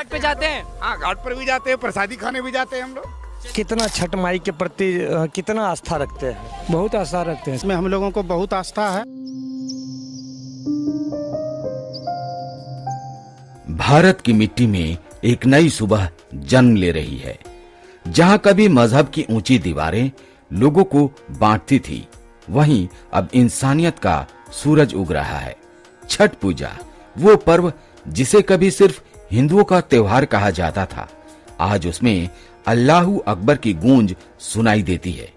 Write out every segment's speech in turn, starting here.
घाट पे जाते हैं? हाँ, घाट पर भी जाते हैं, प्रसादी खाने भी जाते हैं हम लोग। कितना छठ माई के प्रति कितना आस्था रखते हैं? बहुत आस्था रखते हैं इसमें, हम लोगों को बहुत आस्था है। भारत की मिट्टी में एक नई सुबह जन्म ले रही है। जहां कभी मजहब की ऊंची दीवारें लोगों को बांटती थी, वहीं अब इंसानियत का सूरज उग रहा है। छठ पूजा, वो पर्व जिसे कभी सिर्फ हिंदुओं का त्योहार कहा जाता था, आज उसमें अल्लाहू अकबर की गूंज सुनाई देती है।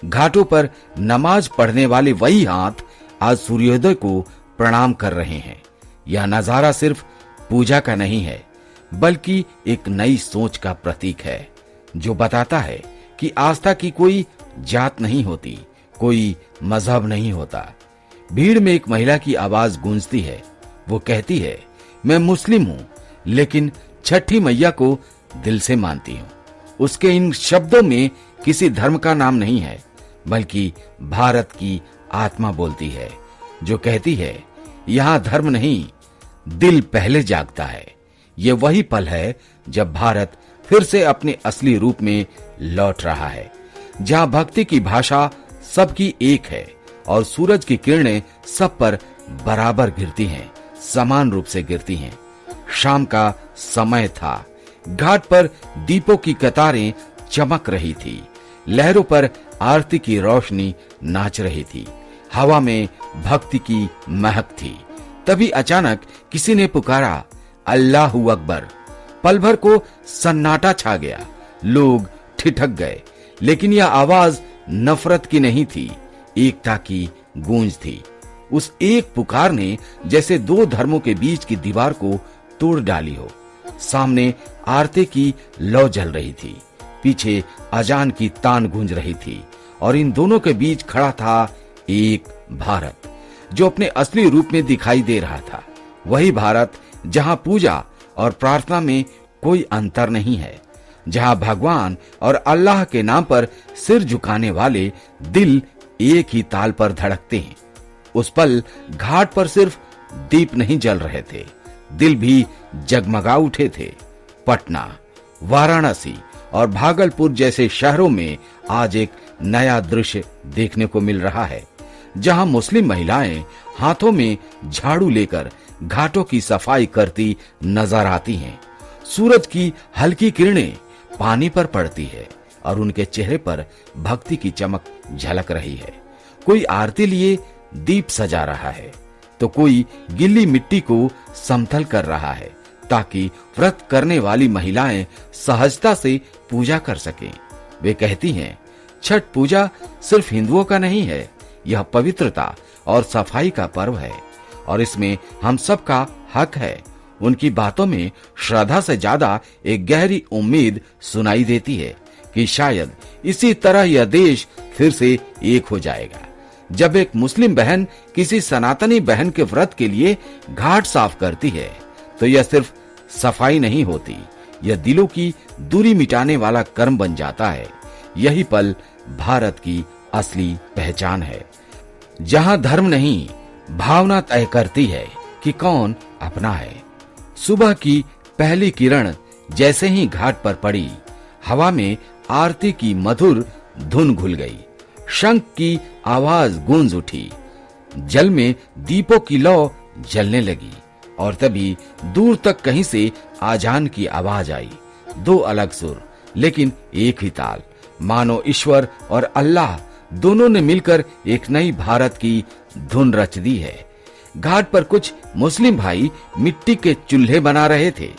घाटों पर नमाज पढ़ने वाले वही हाथ आज सूर्योदय को प्रणाम कर रहे हैं। यह नजारा सिर्फ पूजा का नहीं है, बल्कि एक नई सोच का प्रतीक है, जो बताता है कि आस्था की कोई जात नहीं होती, कोई मजहब नहीं होता। भीड़ में एक महिला की आवाज गूंजती है। वो कहती है, मैं मुस्लिम हूं, लेकिन छठी मैया को दिल से मानती हूं। उसके इन शब्दों में किसी धर्म का नाम नहीं है, बल्कि भारत की आत्मा बोलती है, जो कहती है, यहां धर्म नहीं, दिल पहले जागता है। ये वही पल है जब भारत फिर से अपने असली रूप में लौट रहा है, जहां भक्ति की भाषा सबकी एक है और सूरज की किरणें सब पर बराबर गिरती हैं, समान रूप से गिरती हैं। शाम का समय था। घाट पर दीपों की कतारें चमक रही थी। लहरों पर आरती की रोशनी नाच रही थी। हवा में भक्ति की महक थी। तभी अचानक किसी ने पुकारा, अल्लाहू अकबर। पल भर को सन्नाटा छा गया। लोग ठिठक गए, लेकिन यह आवाज नफरत की नहीं थी, एकता की गूंज थी। उस एक पुकार ने जैसे दो धर्मों के बीच की दीवार को तोड़ डाली हो। सामने आरती की लौ जल रही थी, पीछे अजान की तान गूंज रही थी, और इन दोनों के बीच खड़ा था एक भारत, जो अपने असली रूप में दिखाई दे रहा था। वही भारत जहां पूजा और प्रार्थना में कोई अंतर नहीं है, जहां भगवान और अल्लाह के नाम पर सिर झुकाने वाले दिल एक ही ताल पर धड़कते हैं। उस पल घाट पर सिर्फ दीप नहीं जल रहे थे, दिल भी जगमगा उठे थे। पटना, वाराणसी और भागलपुर जैसे शहरों में आज एक नया दृश्य देखने को मिल रहा है, जहां मुस्लिम महिलाएं हाथों में झाड़ू लेकर घाटों की सफाई करती नजर आती हैं। सूरज की हल्की किरणें पानी पर पड़ती है और उनके चेहरे पर भक्ति की चमक झलक रही है। कोई आरती लिए दीप सजा रहा है, तो कोई गीली मिट्टी को समतल कर रहा है, ताकि व्रत करने वाली महिलाएं सहजता से पूजा कर सकें। वे कहती हैं, छठ पूजा सिर्फ हिंदुओं का नहीं है, यह पवित्रता और सफाई का पर्व है, और इसमें हम सबका हक है। उनकी बातों में श्रद्धा से ज्यादा एक गहरी उम्मीद सुनाई देती है कि शायद इसी तरह यह देश फिर से एक हो जाएगा। जब एक मुस्लिम बहन किसी सनातनी बहन के व्रत के लिए घाट साफ करती है, तो यह सिर्फ सफाई नहीं होती, यह दिलों की दूरी मिटाने वाला कर्म बन जाता है। यही पल भारत की असली पहचान है, जहां धर्म नहीं, भावना तय करती है कि कौन अपना है। सुबह की पहली किरण जैसे ही घाट पर पड़ी, हवा में आरती की मधुर धुन घुल गई, शंख की आवाज गूंज उठी, जल में दीपों की लौ जलने लगी, और तभी दूर तक कहीं से आजान की आवाज आई। दो अलग सुर, लेकिन एक ही ताल, मानो ईश्वर और अल्लाह दोनों ने मिलकर एक नई भारत की धुन रच दी है। घाट पर कुछ मुस्लिम भाई मिट्टी के चूल्हे बना रहे थे,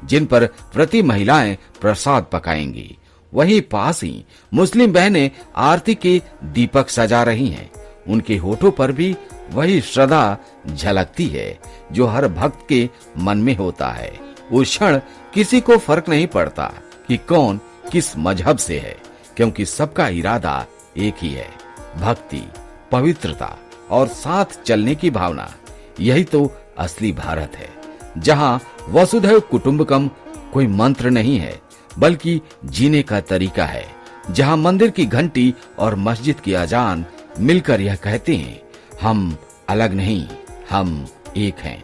जिन पर व्रती महिलाएं प्रसाद पकाएंगी। वहीं पास ही मुस्लिम बहनें आरती के दीपक सजा रही हैं। उनके होठों पर भी वही श्रद्धा झलकती है जो हर भक्त के मन में होता है। उस क्षण किसी को फर्क नहीं पड़ता कि कौन किस मजहब से है, क्योंकि सबका इरादा एक ही है, भक्ति, पवित्रता और साथ चलने की भावना। यही तो असली भारत है, जहां वसुधैव कुटुंबकम कोई मंत्र नहीं है, बल्कि जीने का तरीका है, जहां मंदिर की घंटी और मस्जिद की अजान मिलकर यह कहते हैं, हम अलग नहीं, हम एक हैं।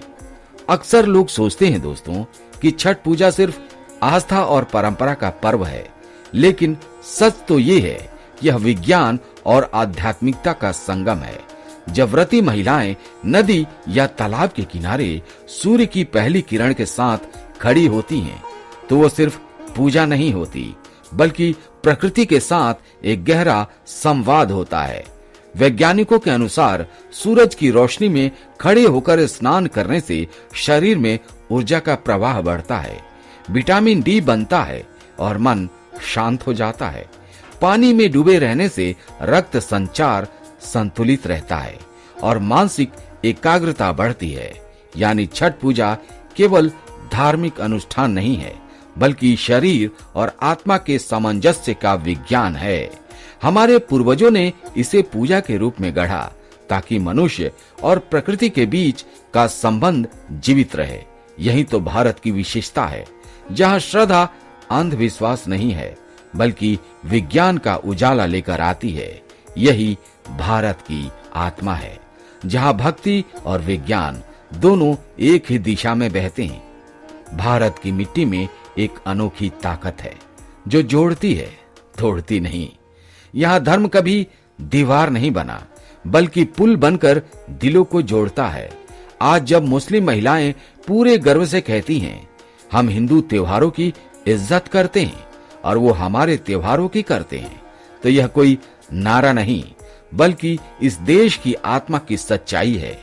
अक्सर लोग सोचते हैं दोस्तों कि छठ पूजा सिर्फ आस्था और परंपरा का पर्व है, लेकिन सच तो ये है कि यह विज्ञान और आध्यात्मिकता का संगम है। जब व्रती महिलाएं नदी या तालाब के किनारे सूर्य की पहली किरण के साथ खड़ी होती हैं, तो वो सिर्फ पूजा नहीं होती, बल्कि प्रकृति के साथ एक गहरा संवाद होता है। वैज्ञानिकों के अनुसार सूरज की रोशनी में खड़े होकर स्नान करने से शरीर में ऊर्जा का प्रवाह बढ़ता है, विटामिन डी बनता है और मन शांत हो जाता है। पानी में डूबे रहने से रक्त संचार संतुलित रहता है और मानसिक एकाग्रता बढ़ती है। यानी छठ पूजा केवल धार्मिक अनुष्ठान नहीं है, बल्कि शरीर और आत्मा के सामंजस्य का विज्ञान है। हमारे पूर्वजों ने इसे पूजा के रूप में गढ़ा ताकि मनुष्य और प्रकृति के बीच का संबंध जीवित रहे। यही तो भारत की विशेषता है, जहाँ श्रद्धा अंधविश्वास नहीं है, बल्कि विज्ञान का उजाला लेकर आती है। यही भारत की आत्मा है, जहाँ भक्ति और विज्ञान दोनों एक ही दिशा में बहते हैं। भारत की मिट्टी में एक अनोखी ताकत है, जो जोड़ती है, तोड़ती नहीं। यहाँ धर्म कभी दीवार नहीं बना, बल्कि पुल बनकर दिलों को जोड़ता है। आज जब मुस्लिम महिलाएं पूरे गर्व से कहती हैं, हम हिंदू त्योहारों की इज्जत करते हैं और वो हमारे त्योहारों की करते हैं, तो यह कोई नारा नहीं, बल्कि इस देश की आत्मा की सच्चाई है।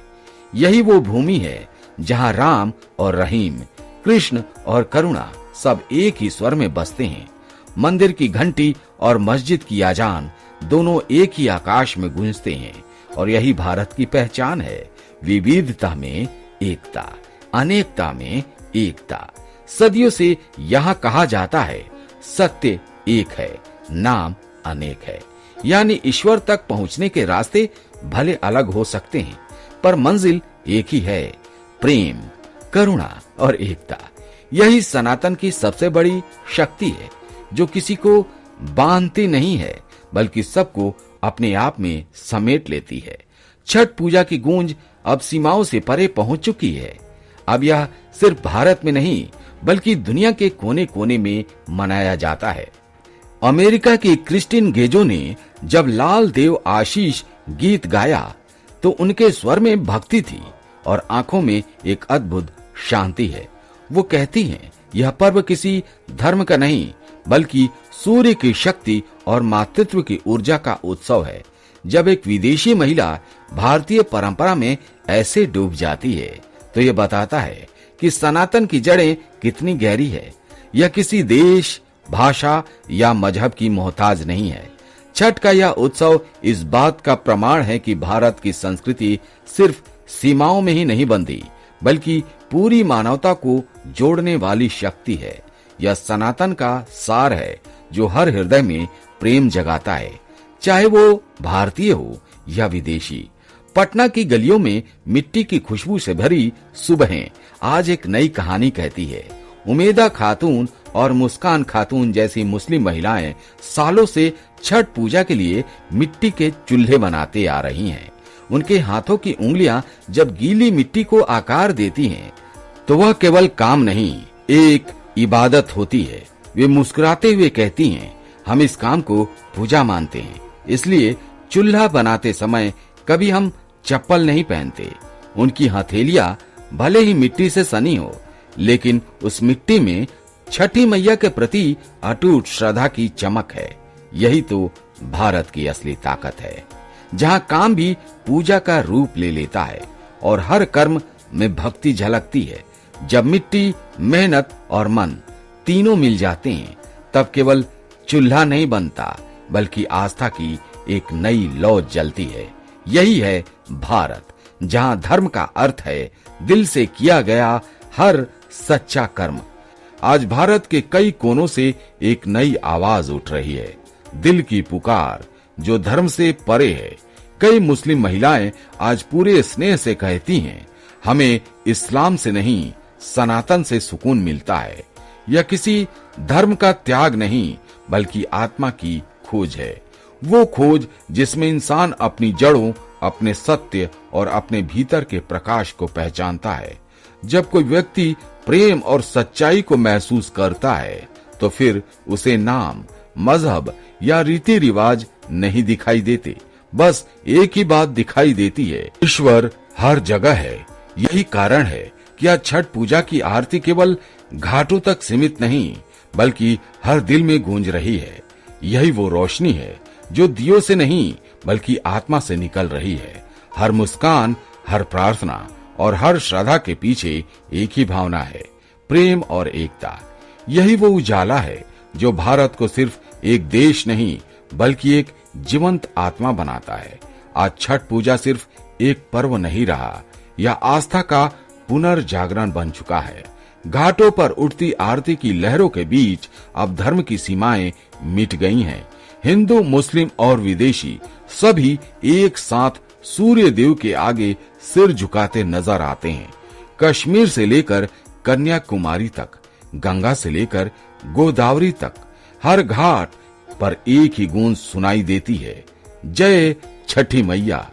यही वो भूमि है जहाँ राम और रहीम, कृष्ण और करुणा सब एक ही स्वर में बसते हैं। मंदिर की घंटी और मस्जिद की आजान दोनों एक ही आकाश में गूंजते हैं। और यही भारत की पहचान है, विविधता में एकता, अनेकता में एकता। सदियों से यहाँ कहा जाता है, सत्य एक है, नाम अनेक है। यानी ईश्वर तक पहुंचने के रास्ते भले अलग हो सकते हैं, पर मंजिल एक ही है, प्रेम, करुणा और एकता। यही सनातन की सबसे बड़ी शक्ति है, जो किसी को बांधती नहीं है, बल्कि सबको अपने आप में समेट लेती है। छठ पूजा की गूंज अब सीमाओं से परे पहुंच चुकी है। अब यह सिर्फ भारत में नहीं, बल्कि दुनिया के कोने कोने में मनाया जाता है। अमेरिका की क्रिस्टिन गेजो ने जब लाल देव आशीष गीत गाया, तो उनके स्वर में भक्ति थी और आंखों में एक अद्भुत शांति है। वो कहती हैं, यह पर्व किसी धर्म का नहीं, बल्कि सूर्य की शक्ति और मातृत्व की ऊर्जा का उत्सव है। जब एक विदेशी महिला भारतीय परंपरा में ऐसे डूब जाती है, तो यह बताता है कि सनातन की जड़ें कितनी गहरी है। यह किसी देश, भाषा या मजहब की मोहताज नहीं है। छठ का यह उत्सव इस बात का प्रमाण है कि भारत की संस्कृति सिर्फ सीमाओं में ही नहीं बंधी, बल्कि पूरी मानवता को जोड़ने वाली शक्ति है। यह सनातन का सार है, जो हर हृदय में प्रेम जगाता है, चाहे वो भारतीय हो या विदेशी। पटना की गलियों में मिट्टी की खुशबू से भरी सुबहें आज एक नई कहानी कहती है। उमेदा खातून और मुस्कान खातून जैसी मुस्लिम महिलाएं सालों से छठ पूजा के लिए मिट्टी के चूल्हे बनाते आ रही हैं। उनके हाथों की उंगलियां जब गीली मिट्टी को आकार देती हैं, तो वह केवल काम नहीं, एक इबादत होती है। वे मुस्कुराते हुए कहती हैं, हम इस काम को पूजा मानते हैं, इसलिए चूल्हा बनाते समय कभी हम चप्पल नहीं पहनते। उनकी हथेलियां भले ही मिट्टी से सनी हो, लेकिन उस मिट्टी में छठी मैया के प्रति अटूट श्रद्धा की चमक है। यही तो भारत की असली ताकत है, जहाँ काम भी पूजा का रूप ले लेता है और हर कर्म में भक्ति झलकती है। जब मिट्टी, मेहनत और मन तीनों मिल जाते हैं, तब केवल चूल्हा नहीं बनता, बल्कि आस्था की एक नई लौ जलती है। यही है भारत, जहाँ धर्म का अर्थ है दिल से किया गया हर सच्चा कर्म। आज भारत के कई कोनों से एक नई आवाज उठ रही है, दिल की पुकार, जो धर्म से परे है। कई मुस्लिम महिलाएं आज पूरे स्नेह से कहती हैं, हमें इस्लाम से नहीं, सनातन से सुकून मिलता है। यह किसी धर्म का त्याग नहीं, बल्कि आत्मा की खोज है। वो खोज जिसमें इंसान अपनी जड़ों, अपने सत्य और अपने भीतर के प्रकाश को पहचानता है। जब कोई व्यक्ति प्रेम और सच्चाई को महसूस करता है तो फिर उसे नाम, मजहब या रीति रिवाज नहीं दिखाई देते। बस एक ही बात दिखाई देती है, ईश्वर हर जगह है। यही कारण है कि आज छठ पूजा की आरती केवल घाटों तक सीमित नहीं बल्कि हर दिल में गूंज रही है। यही वो रोशनी है जो दियों से नहीं बल्कि आत्मा से निकल रही है। हर मुस्कान, हर प्रार्थना और हर श्रद्धा के पीछे एक ही भावना है, प्रेम और एकता। यही वो उजाला है जो भारत को सिर्फ एक देश नहीं बल्कि एक जीवंत आत्मा बनाता है। आज छठ पूजा सिर्फ एक पर्व नहीं रहा, यह आस्था का पुनर्जागरण बन चुका है। घाटों पर उठती आरती की लहरों के बीच अब धर्म की सीमाएं मिट गई हैं। हिंदू, मुस्लिम और विदेशी सभी एक साथ सूर्य देव के आगे सिर झुकाते नजर आते हैं। कश्मीर से लेकर कन्याकुमारी तक, गंगा से लेकर गोदावरी तक, हर घाट पर एक ही गूंज सुनाई देती है, जय छठी मैया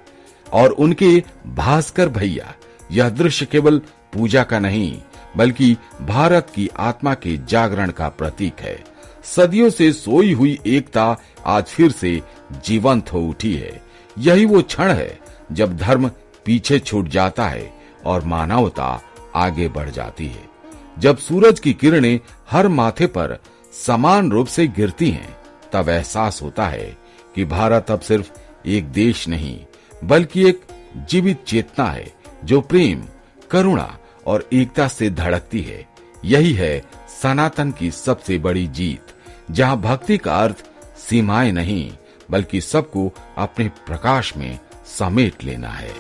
और उनके भास्कर भैया। यह दृश्य केवल पूजा का नहीं बल्कि भारत की आत्मा के जागरण का प्रतीक है। सदियों से सोई हुई एकता आज फिर से जीवंत हो उठी है। यही वो क्षण है जब धर्म पीछे छूट जाता है और मानवता आगे बढ़ जाती है। जब सूरज की किरणें हर माथे पर समान रूप से गिरती हैं, तब एहसास होता है कि भारत अब सिर्फ एक देश नहीं बल्कि एक जीवित चेतना है जो प्रेम, करुणा और एकता से धड़कती है। यही है सनातन की सबसे बड़ी जीत, जहां भक्ति का अर्थ सीमाएं नहीं बल्कि सबको अपने प्रकाश में समेट लेना है।